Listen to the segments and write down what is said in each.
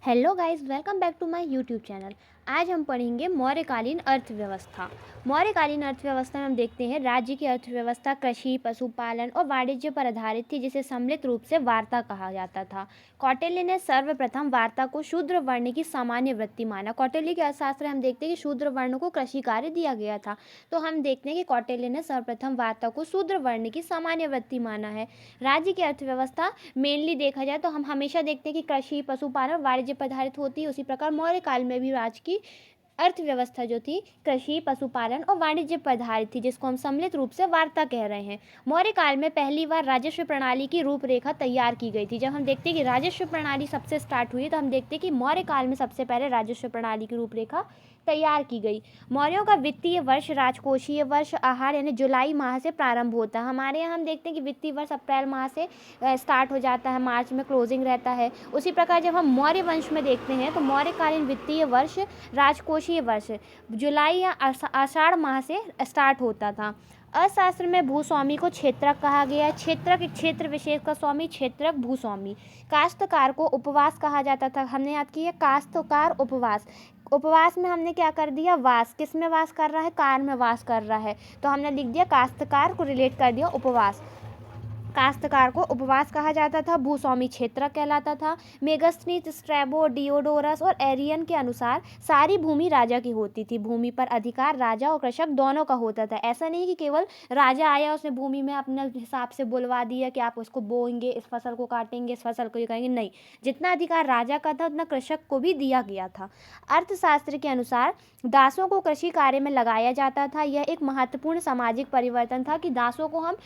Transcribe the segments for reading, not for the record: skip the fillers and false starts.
Hello guys, welcome back to my YouTube channel. आज हम पढ़ेंगे मौर्यकालीन अर्थव्यवस्था। मौर्यकालीन अर्थव्यवस्था में हम देखते हैं राज्य की अर्थव्यवस्था कृषि, पशुपालन और वाणिज्य पर आधारित थी, जिसे सम्मिलित रूप से वार्ता कहा जाता था। कौटिल्य ने सर्वप्रथम वार्ता को शूद्र वर्ण की सामान्य वृत्ति माना। कौटिल्य के अर्थशास्त्र में हम देखते हैं कि शूद्र वर्ण को कृषि कार्य दिया गया था, तो हम देखते हैं कि कौटिल्य ने सर्वप्रथम वार्ता को शूद्र वर्ण की सामान्य वृत्ति माना है। राज्य की अर्थव्यवस्था मेनली देखा जाए तो हम हमेशा देखते हैं कि कृषि, पशुपालन और वाणिज्य पर आधारित होती है। उसी प्रकार मौर्य काल में भी राज्य की अर्थव्यवस्था जो थी कृषि, पशुपालन और वाणिज्य पर आधारित थी, जिसको हम सम्मिलित रूप से वार्ता कह रहे हैं। मौर्य काल में पहली बार राजस्व प्रणाली की रूपरेखा तैयार की गई थी। जब हम देखते हैं कि राजस्व प्रणाली सबसे स्टार्ट हुई, तो हम देखते हैं कि मौर्य काल में सबसे पहले राजस्व प्रणाली की रूपरेखा तैयार की गई। मौर्यों का वित्तीय वर्ष राजकोषीय वर्ष आहार यानी जुलाई माह से प्रारंभ होता है। हमारे यहाँ हम देखते हैं कि वित्तीय वर्ष अप्रैल माह से स्टार्ट हो जाता है, मार्च में क्लोजिंग रहता है। उसी प्रकार जब हम मौर्य वंश में देखते हैं तो मौर्यकालीन वित्तीय वर्ष राजकोषीय वर्ष जुलाई या आषाढ़ माह से स्टार्ट होता था। अर्थशास्त्र में भूस्वामी को क्षेत्रक कहा गया है। क्षेत्रक एक क्षेत्र विशेष का स्वामी, क्षेत्रक भूस्वामी। काश्तकार को उपवास कहा जाता था। हमने याद किया काश्तकार उपवास। उपवास में हमने क्या कर दिया, वास। किस में वास कर रहा है, कार में वास कर रहा है, तो हमने लिख दिया काश्तकार को रिलेट कर दिया उपवास। काश्तकार को उपवास कहा जाता था। भूस्वामी क्षेत्रक कहलाता था। मेगस्थनीज, स्ट्रैबो, डियोडोरस और एरियन के अनुसार सारी भूमि राजा की होती थी। भूमि पर अधिकार राजा और कृषक दोनों का होता था। ऐसा नहीं कि केवल राजा आया, उसने भूमि में अपने हिसाब से बुलवा दिया कि आप उसको बोएंगे, इस फसल को काटेंगे, इस फसल को ये करेंगे। नहीं, जितना अधिकार राजा का था उतना कृषक को भी दिया गया था। अर्थशास्त्र के अनुसार दासों को कृषि कार्य में लगाया जाता था। यह एक महत्वपूर्ण सामाजिक परिवर्तन था कि दासों को हम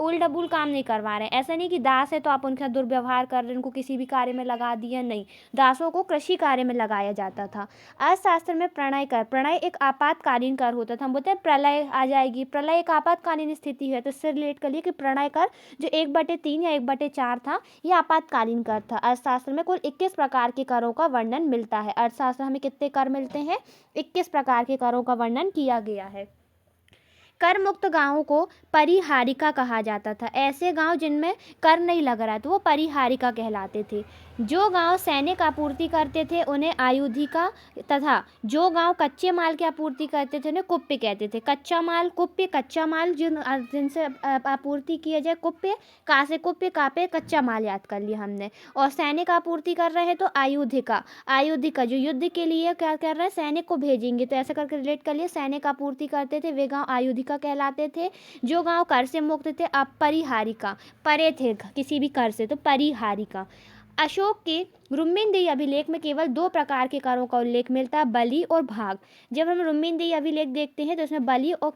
उल डबुल काम नहीं करवा रहे हैं। ऐसा नहीं कि दास है तो आप उनका दुर्व्यवहार कर रहे हैं, उनको किसी भी कार्य में लगा दिया। नहीं, दासों को कृषि कार्य में लगाया जाता था। अर्थशास्त्र में प्रणय कर, प्रणय एक आपातकालीन कर होता था। हम बोलते हैं प्रलय आ जाएगी, प्रलय एक आपातकालीन स्थिति है, तो इससे रिलेट करिए कि प्रणय कर जो 1/3 या 1/4 था, यह आपातकालीन कर था। अर्थशास्त्र में कुल 21 प्रकार के करों का वर्णन मिलता है। अर्थशास्त्र हमें कितने कर मिलते हैं, 21 प्रकार के करों का वर्णन किया गया है। कर मुक्त गांवों को परिहारिका कहा जाता था। ऐसे गांव जिनमें कर नहीं लग रहा तो वो परिहारिका कहलाते थे। जो गांव सैनिक आपूर्ति करते थे उन्हें आयुधिका, तथा जो गांव कच्चे माल की आपूर्ति करते थे उन्हें कुप्य कहते थे। कच्चा माल कुप्य, कच्चा माल जिनसे आपूर्ति किया जाए कुप्य, का से कुप्य, का पे कच्चा माल याद कर लिया हमने। और सैनिक आपूर्ति कर रहे हैं तो आयुधिका, आयुधिका जो युद्ध के लिए क्या कर रहे हैं, सैनिक को भेजेंगे, तो ऐसा करके रिलेट कर लिए। सैनिक आपूर्ति करते थे वे गांव आयुधिका कहलाते थे। जो गांव कर से मुक्त थे अपरिहारिका, परे थे किसी भी कर से, तो परिहारिका। अशोक के रुम्मीनदेही अभिलेख में केवल 2 प्रकार के करों का उल्लेख मिलता है, बलि और भाग। जब हम रुम्मीनदेही अभिलेख देखते हैं तो उसमें बलि और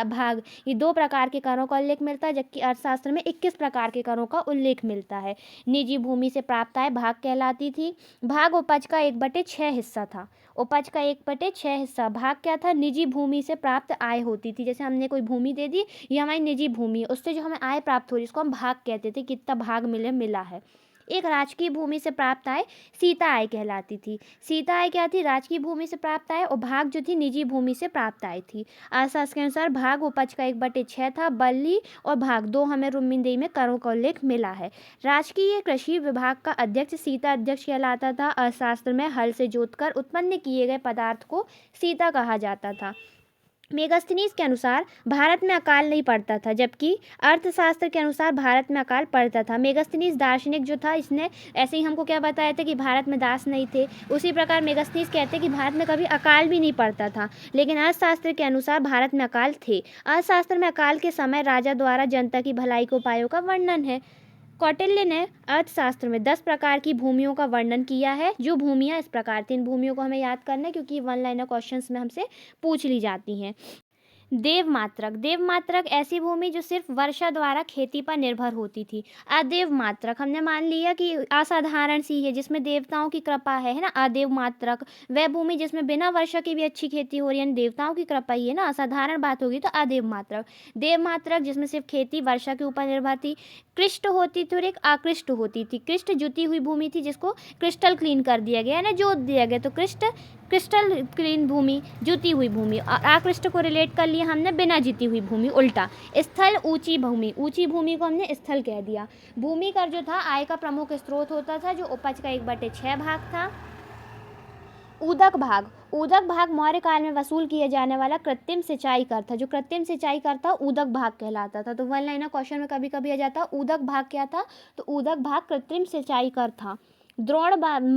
भाग, ये 2 प्रकार के करों का उल्लेख मिलता है, जबकि अर्थशास्त्र में 21 प्रकार के करों का उल्लेख मिलता है। निजी भूमि से प्राप्त आय भाग कहलाती थी। भाग उपज का 1/6 हिस्सा था। उपज का 1/6 हिस्सा भाग क्या था, निजी भूमि से प्राप्त आय होती थी। जैसे हमने कोई भूमि दे दी, ये हमारी निजी भूमि है, उससे जो हमें आय प्राप्त हो रही है इसको हम भाग कहते थे, कितना भाग मिला है। एक राजकीय भूमि से प्राप्त आय सीता आय कहलाती थी। सीता आय क्या थी, राजकीय भूमि से प्राप्त आय, और भाग जो थी निजी भूमि से प्राप्त आय थी। अर्थशास्त्र के अनुसार भाग उपज का 1/6 था। बलि और भाग 2 हमें रुम्मीनदेही में करों का उल्लेख मिला है। राजकीय कृषि विभाग का अध्यक्ष सीता अध्यक्ष कहलाता था। अर्थशास्त्र में हल से जोतकर उत्पन्न किए गए पदार्थ को सीता कहा जाता था। मेगस्थनीज के अनुसार भारत में अकाल नहीं पड़ता था, जबकि अर्थशास्त्र के अनुसार भारत में अकाल पड़ता था। मेगस्थनीज दार्शनिक जो था, इसने ऐसे ही हमको क्या बताया था कि भारत में दास नहीं थे। उसी प्रकार मेगस्थनीज कहते हैं कि भारत में कभी अकाल भी नहीं पड़ता था, लेकिन अर्थशास्त्र के अनुसार भारत में अकाल थे। अर्थशास्त्र में अकाल के समय राजा द्वारा जनता की भलाई के उपायों का वर्णन है। कौटिल्य ने अर्थशास्त्र में 10 प्रकार की भूमियों का वर्णन किया है। जो भूमियाँ इस प्रकार थी, इन भूमियों को हमें याद करना है क्योंकि 1 लाइनर क्वेश्चंस में हमसे पूछ ली जाती हैं। देवमात्रक, देवमात्रक ऐसी भूमि जो सिर्फ वर्षा द्वारा खेती पर निर्भर होती थी। अदेव मात्रक हमने मान लिया कि असाधारण सी है, जिसमें देवताओं की कृपा है ना। अदेव मात्रक वह भूमि जिसमें बिना वर्षा की भी अच्छी खेती हो रही है, देवताओं की कृपा ही है ना, असाधारण बात होगी तो अदेव मात्रक। देवमात्रक जिसमें सिर्फ खेती वर्षा के ऊपर निर्भर थी। कृष्ट होती थी और एक आकृष्ट होती थी। कृष्ट जुती हुई भूमि थी जिसको क्रिस्टल क्लीन कर दिया गया है ना, जोत दिया गया, तो कृष्ट क्रिस्टल क्लीन भूमि, जुती हुई भूमि। और आकृष्ट को रिलेट कर लिया हमने बिना जीती हुई भूमि, उल्टा। स्थल ऊंची भूमि, ऊंची भूमि को हमने स्थल कह दिया। भूमि कर जो था आय का प्रमुख स्रोत होता था, जो उपज का 1/6 भाग था। ऊदक भाग। ऊदक भाग मौर्य काल में वसूल किए जाने वाला कृत्रिम सिंचाई कर था। जो कृत्रिम सिंचाई कर था ऊदक भाग कहलाता था। तो वन लाइनर क्वेश्चन में कभी कभी आ जाता ऊदक भाग क्या था, तो ऊदक भाग कृत्रिम सिंचाई कर था। द्रोण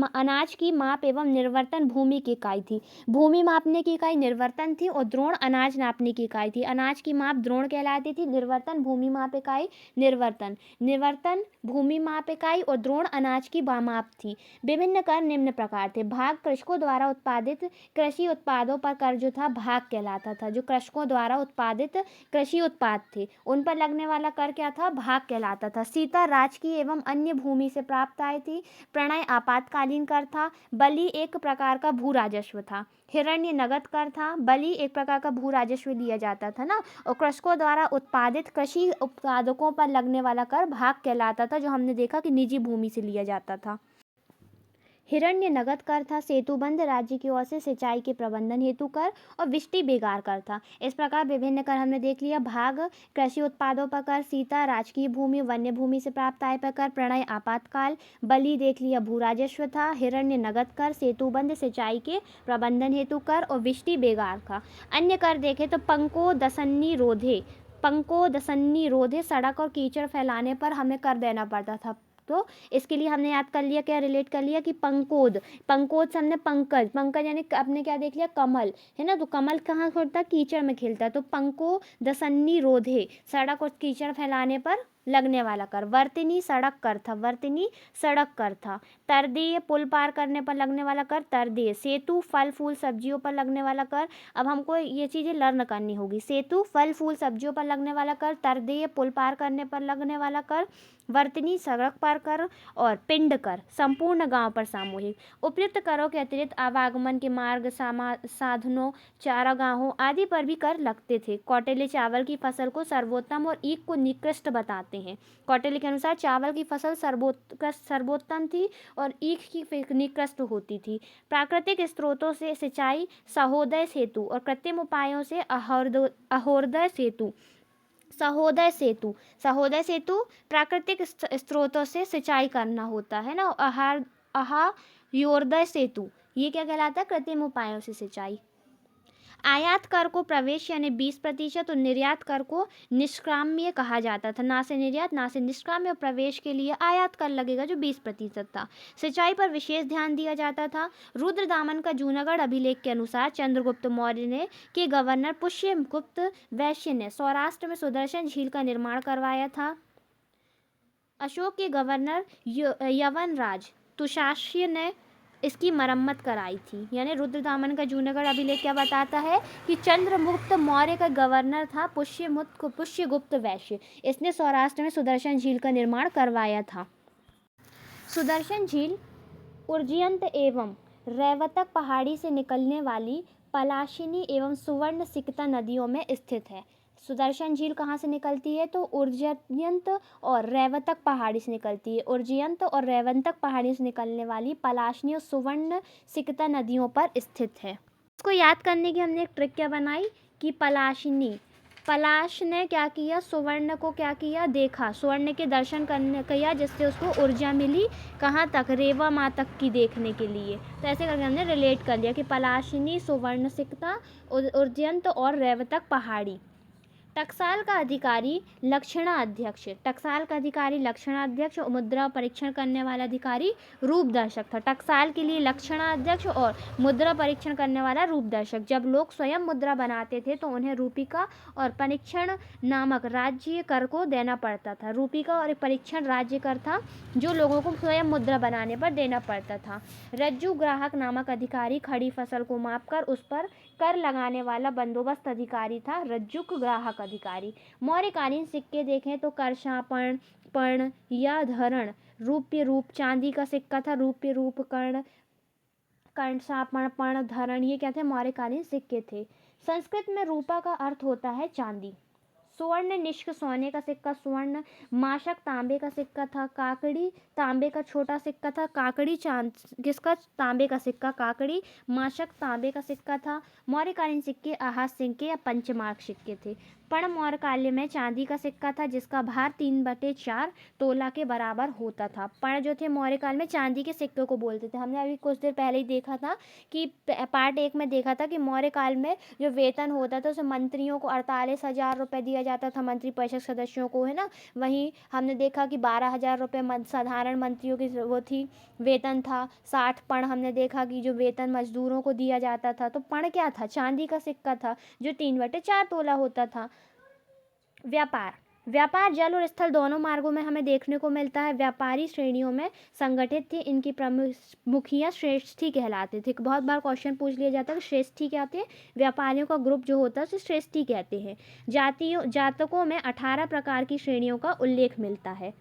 अनाज की माप एवं निर्वर्तन भूमि की इकाई थी। भूमि मापने की इकाई निर्वर्तन थी और द्रोण अनाज नापने की इकाई थी। अनाज की माप द्रोण कहलाती थी, निर्वर्तन भूमि माप इकाई निर्वर्तन, निर्वर्तन भूमि माप इकाई और द्रोण अनाज की माप थी। विभिन्न कर निम्न प्रकार थे। भाग कृषकों द्वारा उत्पादित कृषि उत्पादों पर कर जो था भाग कहलाता था। जो कृषकों द्वारा उत्पादित कृषि उत्पाद थे उन पर लगने वाला कर क्या था, भाग कहलाता था। सीता राजकीय एवं अन्य भूमि से प्राप्त आय थी। प्रणय आपातकालीन कर था। बलि एक प्रकार का भू राजस्व था। हिरण्य नगद कर था। बलि एक प्रकार का भू राजस्व लिया जाता था ना, और कृषकों द्वारा उत्पादित कृषि उत्पादकों पर लगने वाला कर भाग कहलाता था, जो हमने देखा कि निजी भूमि से लिया जाता था। हिरण्य नगद कर था। सेतुबंध राज्य की ओर से सिंचाई के प्रबंधन हेतु कर और विष्टि बेगार कर था। इस प्रकार विभिन्न कर हमने देख लिया। भाग कृषि उत्पादों पर कर, सीता राजकीय भूमि वन्य भूमि से प्राप्त आय पर कर, प्रणय आपातकाल, बलि देख लिया भू राजस्व था, हिरण्य नगद कर, सेतुबंध सिंचाई के प्रबंधन हेतु कर और विष्टि बेगार था। अन्य कर देखे तो पंको दसन्नी रोधे, पंको दसन्नी रोधे सड़क और कीचड़ फैलाने पर हमें कर देना पड़ता था। तो इसके लिए हमने याद कर लिया, क्या रिलेट कर लिया कि पंकोद, पंकोद से हमने पंकज, पंकज यानी आपने क्या देख लिया, कमल है ना। तो कमल कहाँ खिलता है, कीचड़ में खिलता है। तो पंको दसन्नी रोधे सड़क और कीचड़ फैलाने पर लगने वाला कर। वर्तिनी सड़क कर था, वर्तिनी सड़क कर था। तरदेय पुल पार करने पर लगने वाला कर, तरदेय। सेतु फल फूल सब्जियों पर लगने वाला कर। अब हमको ये चीज़ें लर्न करनी होगी। सेतु फल फूल सब्जियों पर लगने वाला कर, तरदेय पुल पार करने पर लगने वाला कर, वर्तनी सड़क पार कर और पिंड कर संपूर्ण गांव पर सामूहिक। उपयुक्त करों के अतिरिक्त आवागमन के मार्ग, साधनों, चारागाहों आदि पर भी कर लगते थे। कौटिल्य चावल की फसल को सर्वोत्तम और ईख को निकृष्ट बताते हैं। कौटिल्य के अनुसार चावल की फसल सर्वोत्तम थी और ईख की निकृष्ट होती थी। प्राकृतिक स्रोतों से सिंचाई सहोदय सेतु और कृत्रिम उपायों से अहोदय सेतु, सहोदय सेतु, सहोदय सेतु प्राकृतिक स्रोतों से सिंचाई करना होता है ना। अहायोदय सेतु ये क्या कहलाता है, कृत्रिम उपायों से सिंचाई। आयात कर को प्रवेश यानी 20% और निर्यात कर को निष्काम्य कहा जाता था। ना से निर्यात ना से निष्काम्य, और प्रवेश के लिए आयात कर लगेगा जो 20% था। सिंचाई पर विशेष ध्यान दिया जाता था। रुद्रदामन का जूनागढ़ अभिलेख के अनुसार चंद्रगुप्त मौर्य ने के गवर्नर पुष्यगुप्त वैश्य ने सौराष्ट्र में सुदर्शन झील का निर्माण करवाया था। अशोक के गवर्नर यवनराज तुषास्य ने इसकी मरम्मत कराई थी। यानी रुद्रदामन का जूनागढ़ अभिलेख क्या बताता है कि चंद्रगुप्त मौर्य का गवर्नर था पुष्यगुप्त वैश्य। इसने सौराष्ट्र में सुदर्शन झील का निर्माण करवाया था। सुदर्शन झील उज्जयंत एवं रैवतक पहाड़ी से निकलने वाली पलाशिनी एवं सुवर्ण सिकता नदियों में स्थित है। सुदर्शन झील कहाँ से निकलती है, तो उज्जयंत और रैवतक पहाड़ी से निकलती है। उज्जयंत और रैवतक पहाड़ी से निकलने वाली पलाशिनी और सुवर्ण सिकता नदियों पर स्थित है। इसको याद करने की हमने एक ट्रिक क्या बनाई कि पलाशिनी, पलाश ने क्या किया, सुवर्ण को क्या किया, देखा, सुवर्ण के दर्शन करने किया, जिससे उसको ऊर्जा मिली कहाँ तक, रेवा माँ तक की देखने के लिए। तो ऐसे करके हमने रिलेट कर लिया कि पलाशिनी, सुवर्ण सिकता, उज्जयंत और रैवतक पहाड़ी। टकसाल का अधिकारी लक्षणाध्यक्ष, टकसाल का अधिकारी लक्षणाध्यक्ष, मुद्रा परीक्षण करने वाला अधिकारी रूपदर्शक था। टकसाल के लिए लक्षणाध्यक्ष और मुद्रा परीक्षण करने वाला रूपदर्शक। जब लोग स्वयं मुद्रा बनाते थे तो उन्हें रूपिका और परीक्षण नामक राज्य कर को देना पड़ता था। रूपिका और परीक्षण राज्य कर था जो लोगों को स्वयं मुद्रा बनाने पर देना पड़ता था। रज्जु ग्राहक नामक अधिकारी खड़ी फसल को मापकर उस पर कर लगाने वाला बंदोबस्त अधिकारी था रज्जुक ग्राहक अधिकारी। मौर्यकालीन सिक्के देखें तो करशापण, पर्ण या धरण, रूप्य रूप चांदी का सिक्का था। रूप्य रूप कर्ण, कर्णशापण, पर्ण, धरण ये क्या थे, मौर्यकालीन सिक्के थे। संस्कृत में रूपा का अर्थ होता है चांदी। स्वर्ण निष्क सोने का सिक्का स्वर्ण, माशक तांबे का सिक्का था, काकड़ी तांबे का छोटा सिक्का था, काकड़ी चांद किसका तांबे का सिक्का काकड़ी, माशक तांबे का सिक्का था। मौर्यकालीन सिक्के आहत सिक्के या पंचमार्क सिक्के थे। पर्ण मौर्यकाल में चांदी का सिक्का था जिसका भार 3/4 तोला के बराबर होता था। पर्ण जो थे मौर्यकाल में चांदी के सिक्के को बोलते थे। हमने अभी कुछ देर पहले ही देखा था कि पार्ट 1 में देखा था कि मौर्य काल में जो वेतन होता था उसे मंत्रियों को 48,000 रुपये दिया जाता था, मंत्री परिषद सदस्यों को, है ना। वहीं हमने देखा कि 12,000 रुपये साधारण मंत्रियों की वो थी, वेतन था। 60 पर्ण हमने देखा कि जो वेतन मजदूरों को दिया जाता था। तो पर्ण क्या था? चांदी का सिक्का था जो 3/4 तोला होता था। व्यापार व्यापार जल और स्थल दोनों मार्गों में हमें देखने को मिलता है। व्यापारी श्रेणियों में संगठित थी। इनकी प्रमुख मुखिया श्रेष्ठी कहलाते थे। बहुत बार क्वेश्चन पूछ लिया जाता है कि श्रेष्ठी क्या होती है। व्यापारियों का ग्रुप जो होता है उसे श्रेष्ठी कहते हैं। जातकों में 18 प्रकार की श्रेणियों का उल्लेख मिलता है।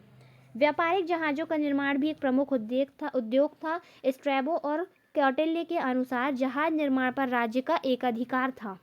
व्यापारिक जहाजों का निर्माण भी एक प्रमुख उद्योग था। स्ट्रैबो और कौटिल्य के अनुसार जहाज निर्माण पर राज्य का एकाधिकार था।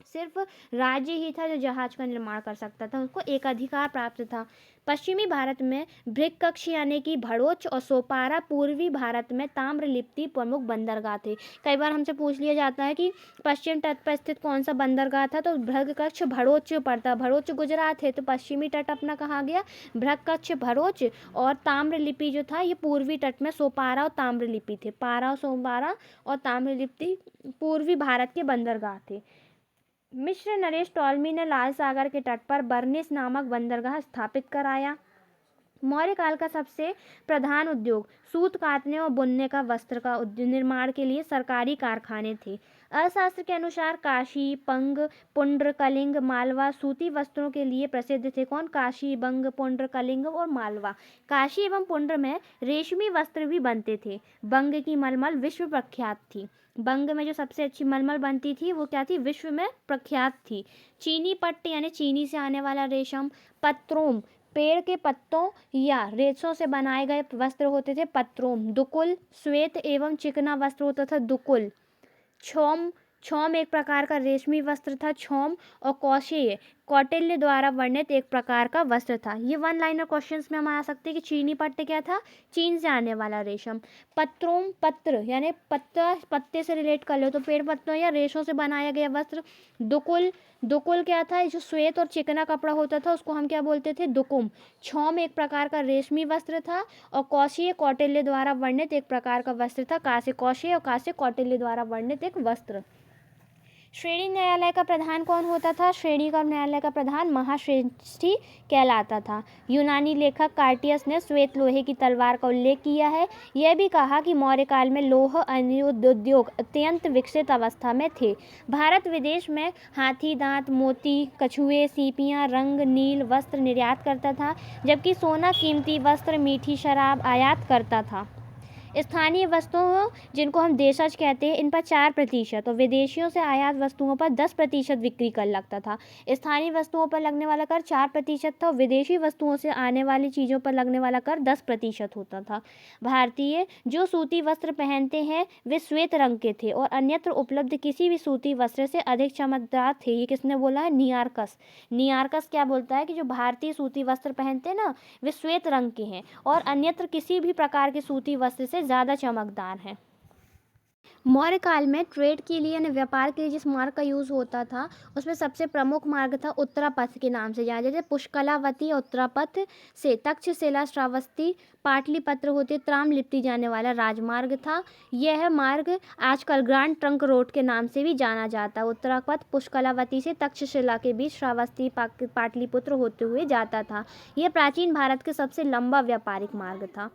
सिर्फ राज्य ही था जो जहाज का निर्माण कर सकता था, उसको एकाधिकार प्राप्त था। पश्चिमी भारत में भृगकक्ष यानी कि भड़ोच और सोपारा, पूर्वी भारत में ताम्रलिप्ति प्रमुख बंदरगाह थे। कई बार हमसे पूछ लिया जाता है कि पश्चिम तट पर स्थित कौन सा बंदरगाह था, तो भृगकक्ष भड़ोच पड़ता। भड़ोच गुजरात है तो पश्चिमी तट अपना कहाँ गया? भृगकक्ष भड़ोच। और ताम्रलिप्ति जो था ये पूर्वी तट में सोपारा और ताम्रलिप्ति थे। पारा, सोपारा और ताम्रलिप्ति पूर्वी भारत के बंदरगाह थे। मिस्र नरेश टॉलमी ने लाल सागर के तट पर बर्निस नामक बंदरगाह स्थापित कराया। मौर्य काल का सबसे प्रधान उद्योग सूत काटने और बुनने का वस्त्र का निर्माण के लिए सरकारी कारखाने थे। अर्थशास्त्र के अनुसार काशी, पंग, पुंड्र, कलिंग, मालवा सूती वस्त्रों के लिए प्रसिद्ध थे। कौन? काशी, बंग, पुंड्र, कलिंग और मालवा। काशी एवं पुंड्र में रेशमी वस्त्र भी बनते थे। बंग की मलमल विश्व प्रख्यात थी। बंग में जो सबसे अच्छी मलमल बनती थी वो क्या थी? विश्व में प्रख्यात थी। चीनी पट्ट यानी चीनी से आने वाला रेशम। पत्रोम पेड़ के पत्तों या रेशों से बनाए गए वस्त्र होते थे, पत्रोम। दुकुल श्वेत एवं चिकना वस्त्र होता था, दुकुल। क्षौम क्षौम एक प्रकार का रेशमी वस्त्र था, क्षौम। और कौशेय कौटिल्य द्वारा वर्णित एक प्रकार का वस्त्र था। ये वन लाइनर क्वेश्चंस में हम आ सकते हैं कि चीनी पट्ट क्या था? चीन से आने वाला रेशम। पत्रोम पत्र यानी पत्ता, पत्ते से रिलेट कर लो तो पेड़ पत्तों या रेशों से बनाया गया वस्त्र। दुकुल दुकुल क्या था? जो श्वेत और चिकना कपड़ा होता था उसको हम क्या बोलते थे? दुकुम। क्षौम एक प्रकार का रेशमी वस्त्र था। और कौशेय कौटिल्य द्वारा वर्णित एक प्रकार का वस्त्र था। कासे कौशेय और कासे कौटिल्य द्वारा वर्णित एक वस्त्र। श्रेणी न्यायालय का प्रधान कौन होता था? श्रेणी का न्यायालय का प्रधान महाश्रेष्ठी कहलाता था। यूनानी लेखक कार्टियस ने श्वेत लोहे की तलवार का उल्लेख किया है। यह भी कहा कि मौर्य काल में लौह उद्योग अत्यंत विकसित अवस्था में थे। भारत विदेश में हाथी दांत, मोती, कछुए, सीपियां, रंग, नील वस्त्र निर्यात करता था, जबकि सोना, कीमती वस्त्र, मीठी शराब आयात करता था। स्थानीय वस्तुओं जिनको हम देशज कहते हैं इन पर 4% और विदेशियों से आयात वस्तुओं पर 10% बिक्री कर लगता था। स्थानीय वस्तुओं पर लगने वाला कर 4% था और विदेशी वस्तुओं से आने वाली चीज़ों पर लगने वाला कर 10% होता था। भारतीय जो सूती वस्त्र पहनते हैं वे श्वेत रंग के थे और अन्यत्र उपलब्ध किसी भी सूती वस्त्र से अधिक चमकदार थे। ये किसने बोला है? नियार्कस। नियार्कस क्या बोलता है कि जो भारतीय सूती वस्त्र पहनते हैं ना वे श्वेत रंग के हैं और अन्यत्र किसी भी प्रकार के सूती वस्त्र से ज़्यादा चमकदार हैं। मौर्य काल में ट्रेड के लिए यानी व्यापार के लिए जिस मार्ग का यूज़ होता था उसमें सबसे प्रमुख मार्ग था उत्तरापथ के नाम से जाना। जैसे पुष्कलावती उत्तरापथ से तक्षशिला, श्रावस्ती, पाटलिपुत्र होते ताम्रलिप्ति जाने वाला राजमार्ग था। यह मार्ग आजकल ग्रैंड ट्रंक रोड के नाम से भी जाना जाता है। उत्तरापथ पुष्कलावती से तक्षशिला के बीच श्रावस्ती, पाटलिपुत्र होते हुए जाता था। यह प्राचीन भारत के सबसे लंबा व्यापारिक मार्ग था।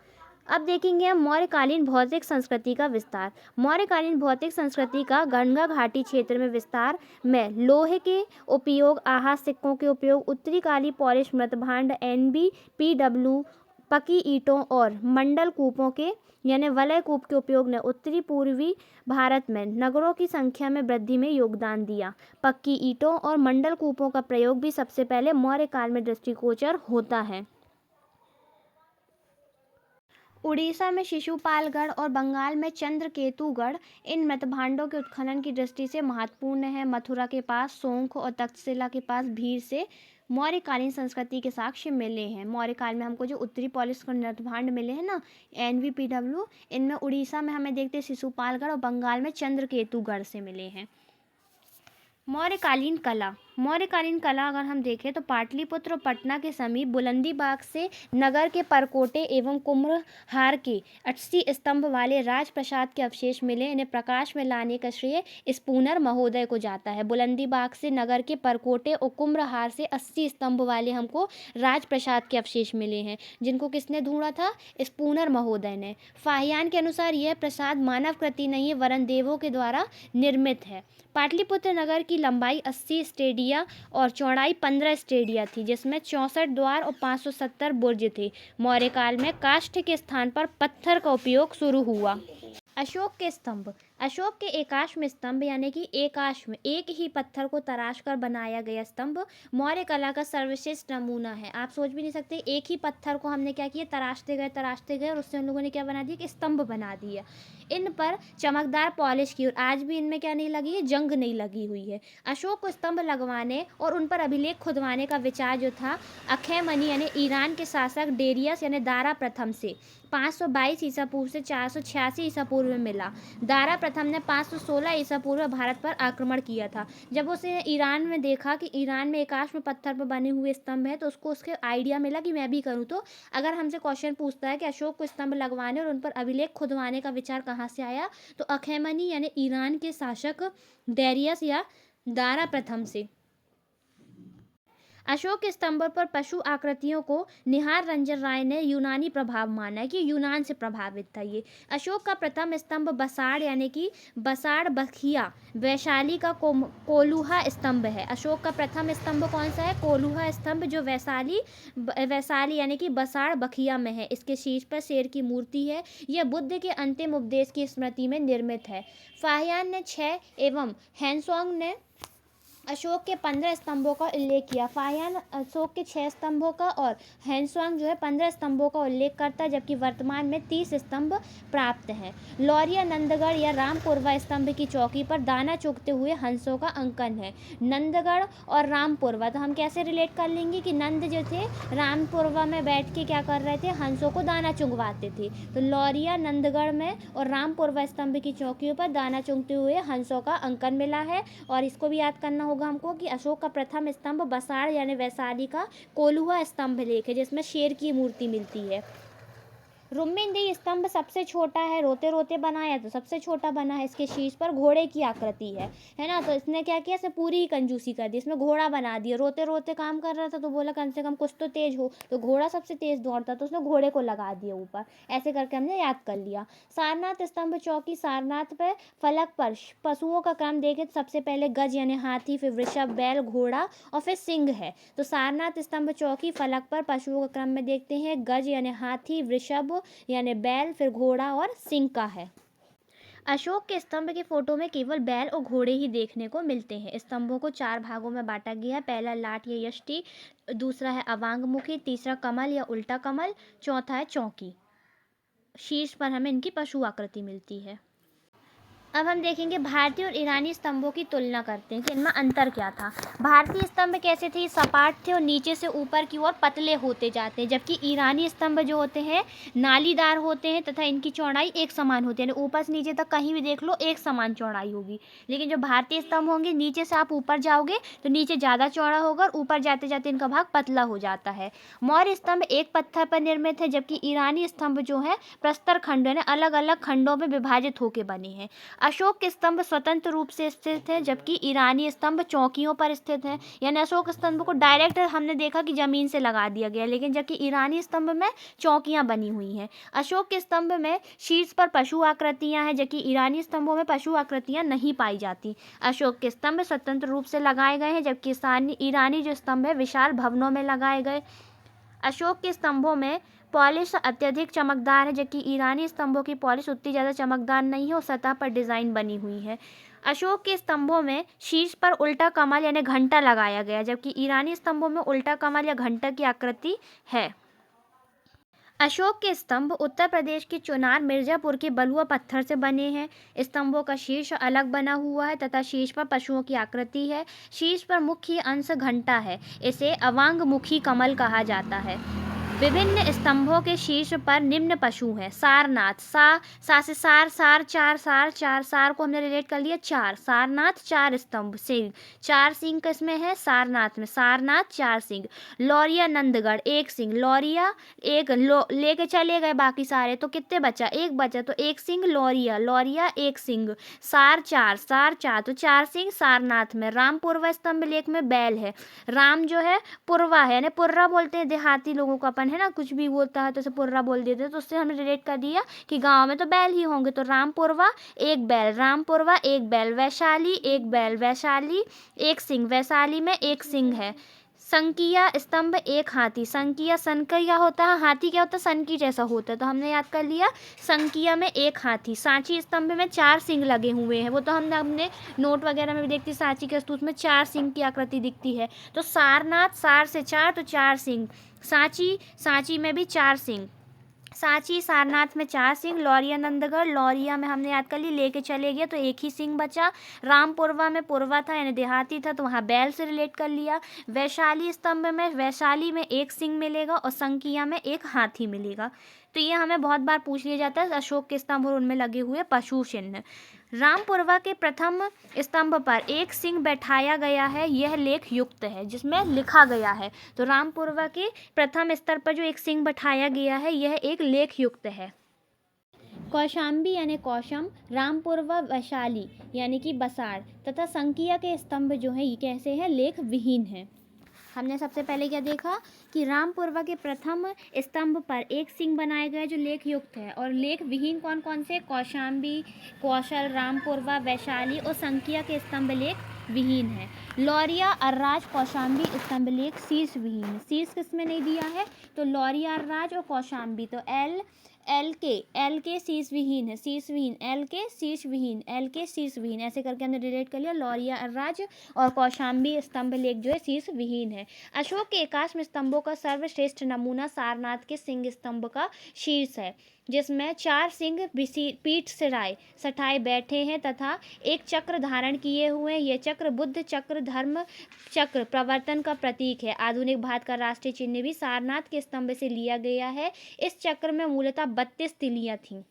अब देखेंगे हम मौर्यकालीन भौतिक संस्कृति का विस्तार। मौर्यकालीन भौतिक संस्कृति का गंगा घाटी क्षेत्र में विस्तार में लोहे के उपयोग, आहत सिक्कों के उपयोग, उत्तरी काली पॉलिश मृतभांड, NBPW, पकी ईंटों और मंडल कूपों के यानी वलय कूप के उपयोग ने उत्तरी पूर्वी भारत में नगरों की संख्या में वृद्धि में योगदान दिया। पक्की ईंटों और मंडल कूपों का प्रयोग भी सबसे पहले मौर्य काल में दृष्टिगोचर होता है। उड़ीसा में शिशुपालगढ़ और बंगाल में चंद्रकेतुगढ़ इन मृतभांडों के उत्खनन की दृष्टि से महत्वपूर्ण है। मथुरा के पास शोंख और तक्षशिला के पास भीर से मौर्यकालीन संस्कृति के साक्ष्य मिले हैं। मौर्यकाल में हमको जो उत्तरी पॉलिश नटभांड मिले हैं ना, NVPW, इनमें उड़ीसा में हमें देखते हैं शिशुपालगढ़ और बंगाल में चंद्रकेतुगढ़ से मिले हैं। मौर्यकालीन कला। मौर्यकालीन कला अगर हम देखें तो पाटलिपुत्र और पटना के समीप बुलंदीबाग से नगर के परकोटे एवं कुम्भहार के 80 स्तंभ वाले राजप्रासाद के अवशेष मिले। इन्हें प्रकाश में लाने का श्रेय स्पूनर महोदय को जाता है। बुलंदीबाग से नगर के परकोटे और कुम्भहार से 80 स्तंभ वाले हमको राजप्रासाद के अवशेष मिले हैं, जिनको किसने ढूंढा था? स्पूनर महोदय ने। फाहियान के अनुसार यह प्रासाद मानव कृति नहीं है वरन देवों के द्वारा निर्मित है। पाटलिपुत्र नगर की लंबाई 80 स्टेडिया और चौड़ाई 15 स्टेडिया थी, जिसमें 64 द्वार और 570 बुर्ज थे। मौर्यकाल में काष्ठ के स्थान पर पत्थर का उपयोग शुरू हुआ। अशोक के स्तंभ। अशोक के एकाश्म स्तंभ यानी कि एकाश्म, एक ही पत्थर को तराश कर बनाया गया स्तंभ, मौर्य कला का सर्वश्रेष्ठ नमूना है। आप सोच भी नहीं सकते, एक ही पत्थर को हमने क्या किया, तराशते गए और उससे उन लोगों ने क्या बना दिया कि स्तंभ बना दिया। इन पर चमकदार पॉलिश की और आज भी इनमें क्या नहीं लगी है, जंग नहीं लगी हुई है। अशोक को स्तंभ लगवाने और उन पर अभिलेख खुदवाने का विचार जो था अखेमनी यानी ईरान के शासक डेरियस यानी दारा प्रथम से 522 ईसा पूर्व से 486 ईसा पूर्व में मिला। दारा प्रथम ने 516 ईसा पूर्व भारत पर आक्रमण किया था। जब उसे ईरान में देखा कि ईरान में एकाश्म पत्थर पर बने हुए स्तंभ है, तो उसको उसके आइडिया मिला कि मैं भी करूँ। तो अगर हमसे क्वेश्चन पूछता है कि अशोक को स्तंभ लगवाने और उन पर अभिलेख खुदवाने का विचार कहाँ से आया, तो अखेमनी यानी ईरान के शासक डेरियस या दारा प्रथम से। अशोक के स्तंभ पर पशु आकृतियों को निहार रंजन राय ने यूनानी प्रभाव माना है कि यूनान से प्रभावित था ये। अशोक का प्रथम स्तंभ बसाड़ यानी कि बसाड़ बखिया वैशाली का कोलुहा स्तंभ है। अशोक का प्रथम स्तंभ कौन सा है? कोलुहा स्तंभ, जो वैशाली यानी कि बसाड़ बखिया में है। इसके शीर्ष पर शेर की मूर्ति है। यह बुद्ध के अंतिम उपदेश की स्मृति में निर्मित है। फाहियान ने 6 एवं हैंसोंग ने अशोक के 15 स्तंभों का उल्लेख किया। फाहियान अशोक के 6 स्तंभों का और हैंसवांग जो है 15 स्तंभों का उल्लेख करता है, जबकि वर्तमान में 30 स्तंभ प्राप्त हैं। लौरिया नंदगढ़ या रामपुरवा स्तंभ की चौकी पर दाना चुगते हुए हंसों का अंकन है। नंदगढ़ और रामपुरवा, तो हम कैसे रिलेट कर लेंगे कि नंद जो थे रामपुरवा में बैठ के क्या कर रहे थे, हंसों को दाना चुगवाते थे। तो लौरिया नंदगढ़ में और रामपुरवा स्तंभ की चौकियों पर दाना चुगते हुए हंसों का अंकन मिला है। और इसको भी याद करना होगा हमको कि अशोक का प्रथम स्तंभ बसाड़ यानी वैशाली का कोलुहा स्तंभ लेख है, जिसमें शेर की मूर्ति मिलती है। रुम्मिंदी स्तंभ सबसे छोटा है, रोते रोते बनाया तो सबसे छोटा बना है। इसके शीर्ष पर घोड़े की आकृति है ना। तो इसने क्या किया, इसे पूरी ही कंजूसी कर दी, इसमें घोड़ा बना दिया। रोते रोते काम कर रहा था तो बोला कम से कम कुछ तो तेज हो, तो घोड़ा सबसे तेज दौड़ता तो उसने घोड़े को लगा दिया ऊपर। ऐसे करके हमने याद कर लिया। सारनाथ स्तंभ चौकी। सारनाथ पे फलक पर पशुओं का क्रम देखें तो सबसे पहले गज यानी हाथी, फिर वृषभ बैल घोड़ा और फिर सिंह है। तो सारनाथ स्तंभ चौकी फलक पर पशुओं का क्रम में देखते हैं, गज यानी हाथी, वृषभ यानी बैल, फिर घोड़ा और सिंह का है। अशोक के स्तंभ के फोटो में केवल बैल और घोड़े ही देखने को मिलते हैं। स्तंभों को 4 भागों में बांटा गया है। पहला लाट या यष्टि, दूसरा है अवांगमुखी, तीसरा कमल या उल्टा कमल, चौथा है चौकी। शीर्ष पर हमें इनकी पशु आकृति मिलती है। अब हम देखेंगे भारतीय और ईरानी स्तंभों की तुलना करते हैं कि इनमें अंतर क्या था। भारतीय स्तंभ कैसे थे, सपाट थे और नीचे से ऊपर की ओर पतले होते जाते हैं, जबकि ईरानी स्तंभ जो होते हैं नालीदार होते हैं तथा इनकी चौड़ाई एक समान होती है, यानी ऊपर से नीचे तक कहीं भी देख लो एक समान चौड़ाई होगी। लेकिन जो भारतीय स्तंभ होंगे, नीचे से आप ऊपर जाओगे तो नीचे ज़्यादा चौड़ा होगा और ऊपर जाते जाते इनका भाग पतला हो जाता है। मौर्य स्तंभ एक पत्थर पर निर्मित है, जबकि ईरानी स्तंभ जो है प्रस्तर खंड यानी अलग अलग खंडों में विभाजित होकर बने हैं। अशोक के स्तंभ स्वतंत्र रूप से स्थित है, जबकि ईरानी स्तंभ चौकियों पर स्थित है। यानी अशोक स्तंभ को डायरेक्ट हमने देखा कि जमीन से लगा दिया गया, लेकिन जबकि ईरानी स्तंभ में चौकियां बनी हुई हैं। अशोक के स्तंभ में शीर्ष पर पशु आकृतियां हैं, जबकि ईरानी स्तंभों में पशु आकृतियां नहीं पाई जाती। अशोक के स्तंभ स्वतंत्र रूप से लगाए गए हैं, जबकि ईरानी जो स्तंभ है विशाल भवनों में लगाए गए। अशोक के स्तंभों में पॉलिश अत्यधिक चमकदार है, जबकि ईरानी स्तंभों की पॉलिश उतनी ज़्यादा चमकदार नहीं है और सतह पर डिज़ाइन बनी हुई है। अशोक के स्तंभों में शीर्ष पर उल्टा कमल यानी घंटा लगाया गया, जबकि ईरानी स्तंभों में उल्टा कमल या घंटा की आकृति है। अशोक के स्तंभ उत्तर प्रदेश के चुनार मिर्जापुर के बलुआ पत्थर से बने हैं। स्तंभों का शीर्ष अलग बना हुआ है तथा शीर्ष पर पशुओं की आकृति है। शीर्ष पर मुख्य अंश घंटा है। इसे अवांगमुखी कमल कहा जाता है। विभिन्न स्तंभों के शीर्ष पर निम्न पशु हैं। सारनाथ, सा से सार, चार सार को हमने रिलेट कर लिया चार। सारनाथ चार स्तंभ, सिंह चार सिंह किसमें है? सारनाथ में। सारनाथ चार सिंह। लौरिया नंदगढ़ एक सिंह। लौरिया एक लेके चले गए बाकी सारे, तो कितने बचा? एक बचा, तो एक सिंह लौरिया। लौरिया एक सिंह। सार चार तो चार सिंह सारनाथ में। रामपुरवा स्तंभ लेख में बैल है। राम जो है पुरवा है, यानी पुर्रा बोलते हैं देहाती लोगों को अपन, है ना, कुछ भी बोलता है तो उसे पुर्रा बोल देते हैं, तो उससे हमने रिलेट कर दिया कि गांव में तो बैल ही होंगे। तो रामपुरवा एक बैल, रामपुरवा एक बैल। वैशाली एक बैल, वैशाली एक सिंह, वैशाली में एक सिंह है। संकिया स्तंभ एक हाथी। संकिया, सन का क्या होता है? हाथी क्या होता है? सन की जैसा होता है, तो हमने याद कर लिया संकिया में एक हाथी। सांची स्तंभ में चार सिंह लगे हुए हैं, वो तो हमने अपने नोट वगैरह में भी देखते, सांची के स्तूप में चार सिंह की आकृति दिखती है। तो सारनाथ, सार से चार तो चार सिंह। सांची में भी चार सिंह। सांची सारनाथ में चार सिंह। लौरिया नंदगढ़, लौरिया में हमने याद कर ली, लेके चले गए तो एक ही सिंह बचा। रामपुरवा में पुरवा था यानी देहाती था, तो वहाँ बैल से रिलेट कर लिया। वैशाली स्तंभ में, वैशाली में एक सिंह मिलेगा और संकिया में एक हाथी मिलेगा। तो ये हमें बहुत बार पूछ लिया जाता है अशोक के स्तंभ और उनमें लगे हुए पशु चिन्ह। रामपुरवा के प्रथम स्तंभ पर एक सिंह बैठाया गया है, यह लेख युक्त है, जिसमें लिखा गया है। तो रामपुरवा के प्रथम स्तर पर जो एक सिंह बैठाया गया है, यह एक लेख युक्त है। कौशाम्बी यानी कौशम, रामपुरवा वैशाली यानी कि बसाड़ तथा संकिया के स्तंभ जो हैं ये कैसे हैं? लेख विहीन हैं। हमने सबसे पहले क्या देखा कि रामपुरवा के प्रथम स्तंभ पर एक सिंह बनाया गया जो लेख युक्त है, और लेख विहीन कौन कौन से? कौशाम्बी, कौशल, रामपुरवा, वैशाली और संकिया के स्तंभ लेख विहीन है। लौरिया, अर्राज, कौशाम्बी स्तंभ लेख शीर्ष विहीन है। शीर्ष किसमें नहीं दिया है? तो लौरिया, अर्राज और कौशाम्बी, तो एल के शीर्ष विहीन है, शीर्ष विहीन, एल के शीर्ष विहीन, एल के शीर्ष विहीन, ऐसे करके हमने रिलेट कर लिया। लौरिया, अर्राज और कौशाम्बी स्तंभ लेख जो है शीर्ष विहीन है। अशोक के 81 स्तंभों का सर्वश्रेष्ठ नमूना सारनाथ के सिंह स्तंभ का शीर्ष है, जिसमें चार सिंह पीठ सिराए सटाए बैठे हैं तथा एक चक्र धारण किए हुए हैं। यह चक्र बुद्ध चक्र, धर्म चक्र, प्रवर्तन का प्रतीक है। आधुनिक भारत का राष्ट्रीय चिन्ह भी सारनाथ के स्तंभ से लिया गया है। इस चक्र में मूलतः 32 तिलियां थीं।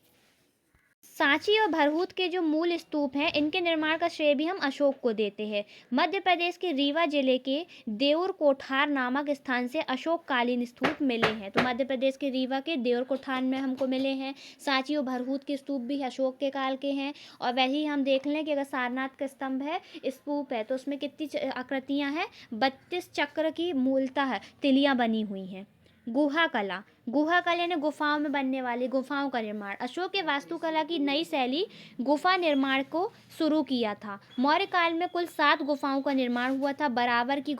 सांची और भरहूत के जो मूल स्तूप हैं, इनके निर्माण का श्रेय भी हम अशोक को देते हैं। मध्य प्रदेश के रीवा जिले के देउर कोठार नामक स्थान से अशोक कालीन स्तूप मिले हैं। तो मध्य प्रदेश के रीवा के देउर कोठार में हमको मिले हैं। सांची और भरहूत के स्तूप भी अशोक के काल के हैं। और वैसे ही हम देख लें कि अगर सारनाथ का स्तंभ है, स्तूप है, तो उसमें कितनी आकृतियाँ हैं? 32 चक्र की मूलतः तिलियाँ बनी हुई हैं। गुहा कला यानी गुफाओं में बनने वाली गुफाओं का निर्माण। अशोक के वास्तुकला की नई शैली गुफा निर्माण को शुरू किया था। मौर्य काल में कुल 7 गुफाओं का निर्माण हुआ था। बराबर की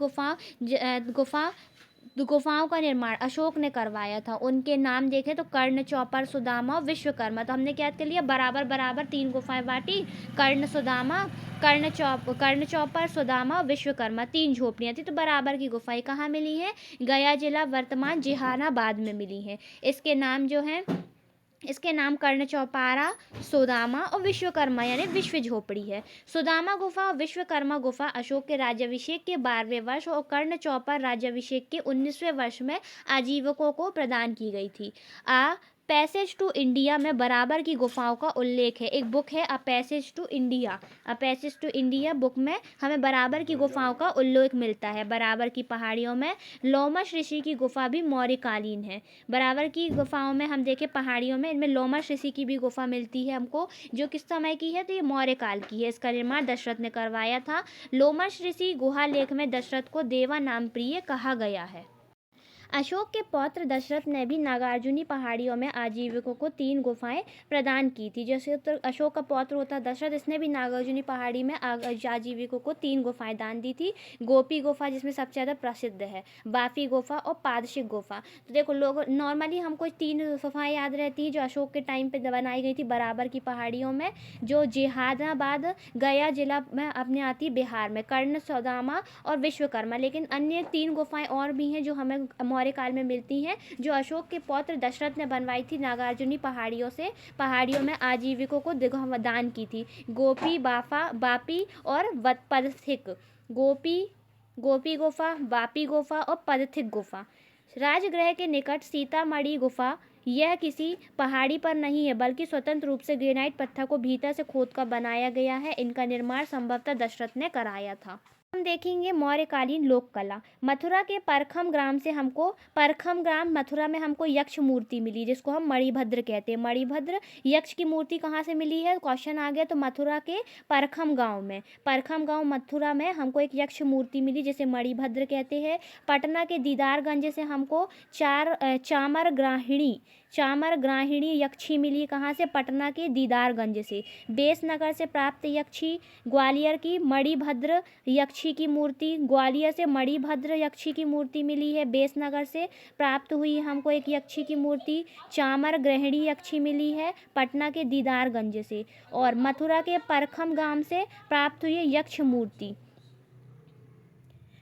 गुफाओं का निर्माण अशोक ने करवाया था। उनके नाम देखें तो कर्ण, चौपर, सुदामा और विश्वकर्मा। तो हमने क्या याद कर लिया? बराबर 3 गुफाएं बांटी, कर्ण चौपर, सुदामा और विश्वकर्मा, 3 झोपड़ियाँ थी। तो बराबर की गुफाएं कहाँ मिली हैं? गया जिला वर्तमान जहानाबाद में मिली हैं। इसके नाम कर्ण चौपारा, सुदामा और विश्वकर्मा यानी विश्व झोपड़ी है। सुदामा गुफा और विश्वकर्मा गुफा अशोक के राज्याभिषेक के 12वें वर्ष और कर्ण चौपर राज्याभिषेक के 19वें वर्ष में आजीवकों को प्रदान की गई थी। पैसेज टू इंडिया में बराबर की गुफाओं का उल्लेख है। एक बुक है a passage to India book में हमें बराबर की गुफाओं का उल्लेख मिलता है। बराबर की पहाड़ियों में लोमश ऋषि की गुफा भी मौर्यकालीन है। बराबर की गुफाओं में हम देखें पहाड़ियों में, इनमें लोमश ऋषि की भी गुफा मिलती है हमको, जो किस समय की है? तो ये मौर्य काल की है। इसका निर्माण दशरथ ने करवाया था। लोमश ऋषि गुहा लेख में दशरथ को देवा नाम प्रिय कहा गया है। अशोक के पौत्र दशरथ ने भी नागार्जुनी पहाड़ियों में आजीविकों को 3 गुफाएं प्रदान की थी। जैसे तो अशोक का पौत्र होता दशरथ, इसने भी नागार्जुनी पहाड़ी में आजीविकों को 3 गुफाएं दान दी थी। गोपी गुफा जिसमें सबसे ज़्यादा प्रसिद्ध है, बाफी गुफा और पादशिक गुफा। तो देखो लोग नॉर्मली हमको 3 गुफाएं याद रहती हैं जो अशोक के टाइम पे बनाई गई थी बराबर की पहाड़ियों में, जो जहानाबाद गया जिला में अपने आती बिहार में, कर्ण, सुदामा और विश्वकर्मा। लेकिन अन्य 3 गुफाएं और भी हैं जो हमें मौर्य काल में मिलती हैं, जो अशोक के पौत्र दशरथ ने बनवाई थी नागार्जुनी पहाड़ियों में आजीविकों को दान की थी। गोपी बापी और पदथिक, गोपी गुफा, बापी गुफा और पदथिक गुफा। राजगृह के निकट सीतामढ़ी गुफा, यह किसी पहाड़ी पर नहीं है बल्कि स्वतंत्र रूप से ग्रेनाइट पत्थर को भीतर से खोदकर बनाया गया है। इनका निर्माण संभवतः दशरथ ने कराया था। हम देखेंगे मौर्यकालीन लोक कला। मथुरा के मथुरा में हमको यक्ष मूर्ति मिली, जिसको हम मणिभद्र कहते हैं। मणिभद्र यक्ष की मूर्ति कहाँ से मिली है, क्वेश्चन आ गया। तो मथुरा के परखम गांव मथुरा में हमको एक यक्ष मूर्ति मिली, जिसे मणिभद्र कहते हैं। पटना के दीदारगंज से हमको चामर ग्राहिणी यक्षी मिली। कहाँ से, पटना के दीदारगंज से। बेसनगर से प्राप्त यक्षी, ग्वालियर की मणिभद्र यक्षी की मूर्ति, ग्वालियर से मणिभद्र यक्षी की मूर्ति मिली है। बेसनगर से प्राप्त हुई हमको एक यक्षी की मूर्ति, चामर ग्रहिणी यक्षी मिली है पटना के दीदारगंज से। और मथुरा के परखम गांव से प्राप्त हुई यक्ष मूर्ति।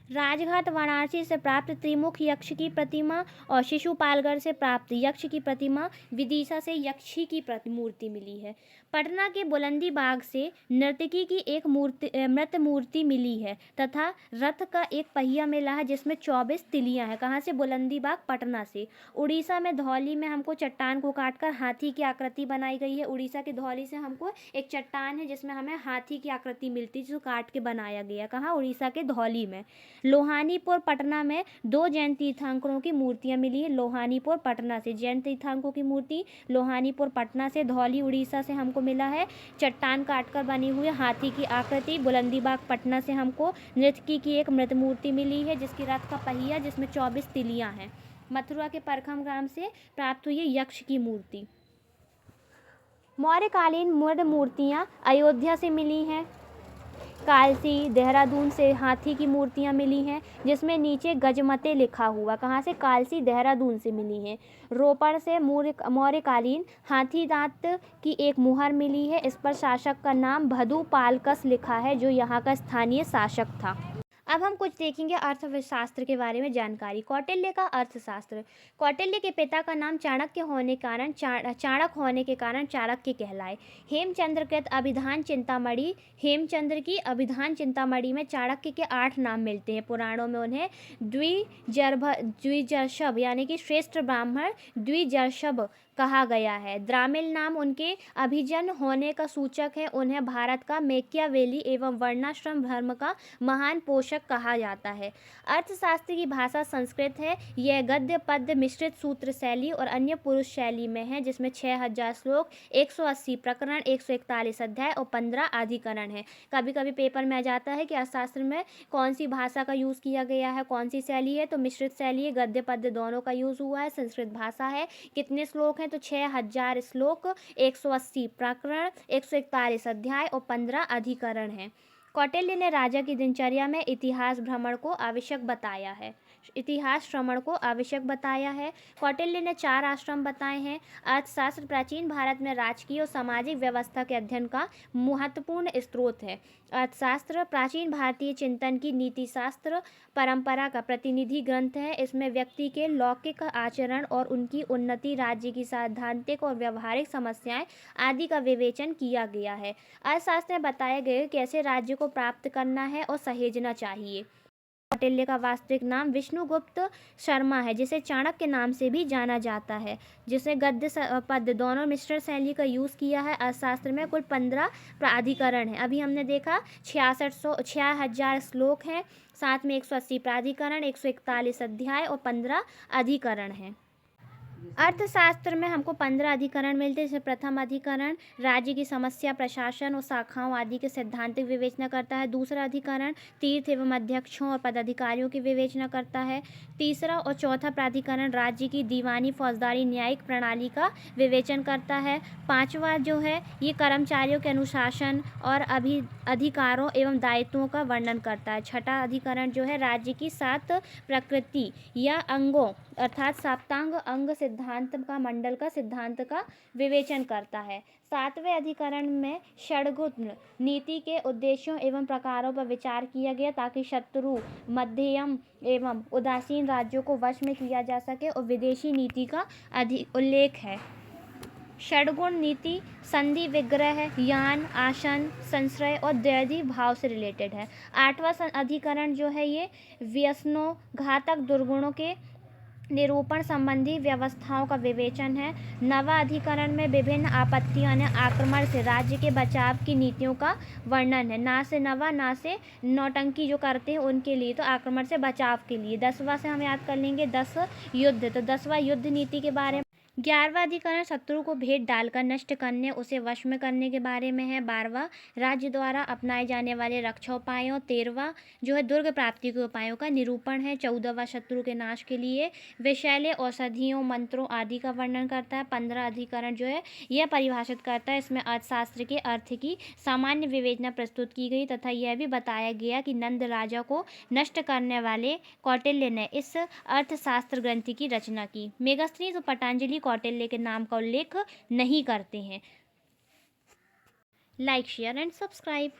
राजघाट वाराणसी से प्राप्त त्रिमुख यक्ष की प्रतिमा और शिशुपालगढ़ से प्राप्त यक्ष की प्रतिमा, विदिशा से यक्षी की मूर्ति मिली है। पटना के बुलंदी बाग से नर्तकी की एक मृत मूर्ति मिली है तथा रथ का एक पहिया मिला है जिसमें 24 तिलियां हैं। कहाँ से, बुलंदी बाग पटना से। उड़ीसा में धौली में हमको चट्टान को काटकर हाथी की आकृति बनाई गई है। उड़ीसा के धौली से हमको एक चट्टान है जिसमें हमें हाथी की आकृति मिलती है, जो काट के बनाया गया। कहाँ, उड़ीसा के धौली में। लोहानीपुर पटना में 2 जैन तीर्थंकरों की मूर्तियां मिली है। लोहानीपुर पटना से जैन तीर्थंकरों की मूर्ति, लोहानीपुर पटना से। धौली उड़ीसा से हमको मिला है चट्टान काटकर बनी हुई हाथी की आकृति। बुलंदीबाग पटना से हमको नृत्यकी की एक मृत मूर्ति मिली है, जिसकी रथ का पहिया, जिसमें 24 तिलियां हैं। मथुरा के परखम ग्राम से प्राप्त हुई यक्ष की मूर्ति। मौर्यकालीन मृद मूर्तियां अयोध्या से मिली हैं। कालसी, देहरादून से हाथी की मूर्तियां मिली हैं, जिसमें नीचे गजमते लिखा हुआ। कहाँ से, कालसी देहरादून से मिली हैं। रोपड़ से मौर्यकालीन हाथी दांत की एक मुहर मिली है। इस पर शासक का नाम भदुपालकस लिखा है, जो यहाँ का स्थानीय शासक था। अब हम कुछ देखेंगे अर्थशास्त्र के बारे में जानकारी। कौटिल्य का अर्थशास्त्र। कौटिल्य के पिता का नाम चाणक्य होने के कारण चाणक्य कहलाए। हेमचंद्र की अभिधान चिंतामणि में चाणक्य के 8 नाम मिलते हैं। पुराणों में उन्हें द्विजर्षभ यानी कि श्रेष्ठ ब्राह्मण द्विजर्षभ कहा गया है। द्रामिल नाम उनके अभिजन होने का सूचक है। उन्हें भारत का मैकियावेली एवं वर्णाश्रम धर्म का महान पोषक कहा जाता है। अर्थशास्त्र की भाषा संस्कृत है। यह गद्य पद्य मिश्रित सूत्र शैली और अन्य पुरुष शैली में है, जिसमें 6000 श्लोक, 180 प्रकरण, 141 अध्याय और 15 अधिकरण है। कभी कभी पेपर में आ जाता है कि अर्थशास्त्र में कौन सी भाषा का यूज़ किया गया है, कौन सी शैली है। तो मिश्रित शैली है, गद्य पद्य दोनों का यूज़ हुआ है, संस्कृत भाषा है। कितने श्लोक हैं, तो 6000 श्लोक, 180 प्रकरण, 141 अध्याय और 15 अधिकरण हैं। कौटिल्य ने राजा की दिनचर्या में इतिहास श्रवण को आवश्यक बताया है। कौटिल्य ने 4 आश्रम बताए हैं। अर्थशास्त्र प्राचीन भारत में राजकीय और सामाजिक व्यवस्था के अध्ययन का महत्वपूर्ण स्रोत है। अर्थशास्त्र प्राचीन भारतीय चिंतन की नीतिशास्त्र परंपरा का प्रतिनिधि ग्रंथ है। इसमें व्यक्ति के लौकिक आचरण और उनकी उन्नति, राज्य की सैद्धांतिक और व्यवहारिक समस्याएं आदि का विवेचन किया गया है। अर्थशास्त्र में बताया गया कैसे राज्य को प्राप्त करना है और सहेजना चाहिए। कौटिल्य का वास्तविक नाम विष्णुगुप्त शर्मा है, जिसे चाणक्य नाम से भी जाना जाता है, जिसे गद्य पद्य दोनों मिश्रण शैली का यूज़ किया है। अर्थशास्त्र में कुल 15 प्राधिकरण हैं। अभी हमने देखा 6000 श्लोक हैं, साथ में 180 प्राधिकरण, 141 अध्याय और 15 अधिकरण हैं। अर्थशास्त्र में हमको 15 अधिकरण मिलते हैं। जैसे प्रथम अधिकरण राज्य की समस्या, प्रशासन और शाखाओं आदि के सैद्धांतिक विवेचना करता है। दूसरा अधिकरण तीर्थ एवं अध्यक्षों और पदाधिकारियों की विवेचना करता है। तीसरा और चौथा प्राधिकरण राज्य की दीवानी, फौजदारी, न्यायिक प्रणाली का विवेचन करता है। पांचवा जो है ये कर्मचारियों के अनुशासन और अधिकारों एवं दायित्वों का वर्णन करता है। छठा अधिकरण जो है राज्य की 7 प्रकृति या अंगों अर्थात सप्तांग अंग सिद्धांत का मंडल का सिद्धांत का विवेचन करता है। 7वें अधिकरण में षड्गुण नीति के उद्देश्यों एवं प्रकारों पर विचार किया गया ताकि शत्रु, मध्यम एवं उदासीन राज्यों को वश में किया जा सके और विदेशी नीति का उल्लेख है। षड्गुण नीति संधि, विग्रह, यान, आसन, संश्रय और द्वैधी भाव से रिलेटेड है। 8वां अधिकरण जो है ये व्यसनों, घातक दुर्गुणों के निरूपण संबंधी व्यवस्थाओं का विवेचन है। 9वां अधिकरण में विभिन्न आपत्तियों यानी आक्रमण से राज्य के बचाव की नीतियों का वर्णन है। ना से नौटंकी जो करते हैं उनके लिए, तो आक्रमण से बचाव के लिए। 10वां से हम याद कर लेंगे 10 युद्ध, तो 10वां युद्ध नीति के बारे में। 11वां अधिकरण शत्रु को भेद डालकर नष्ट करने, उसे वश में करने के बारे में है। 12वां राज्य द्वारा अपनाए जाने वाले रक्षा उपायों। 13वां जो है दुर्ग प्राप्ति के उपायों का निरूपण है। 14वां शत्रु के नाश के लिए विषैले औषधियों, मंत्रों आदि का वर्णन करता है। 15 अधिकरण जो है यह परिभाषित करता है, इसमें अर्थशास्त्र के अर्थ की सामान्य विवेचना प्रस्तुत की गई तथा यह भी बताया गया कि नंद राजा को नष्ट करने वाले कौटिल्य ने इस अर्थशास्त्र ग्रंथ की रचना की। मेगास्त्रीज और पतंजलि कौटिल्य के नाम का उल्लेख नहीं करते हैं। Like, share and subscribe.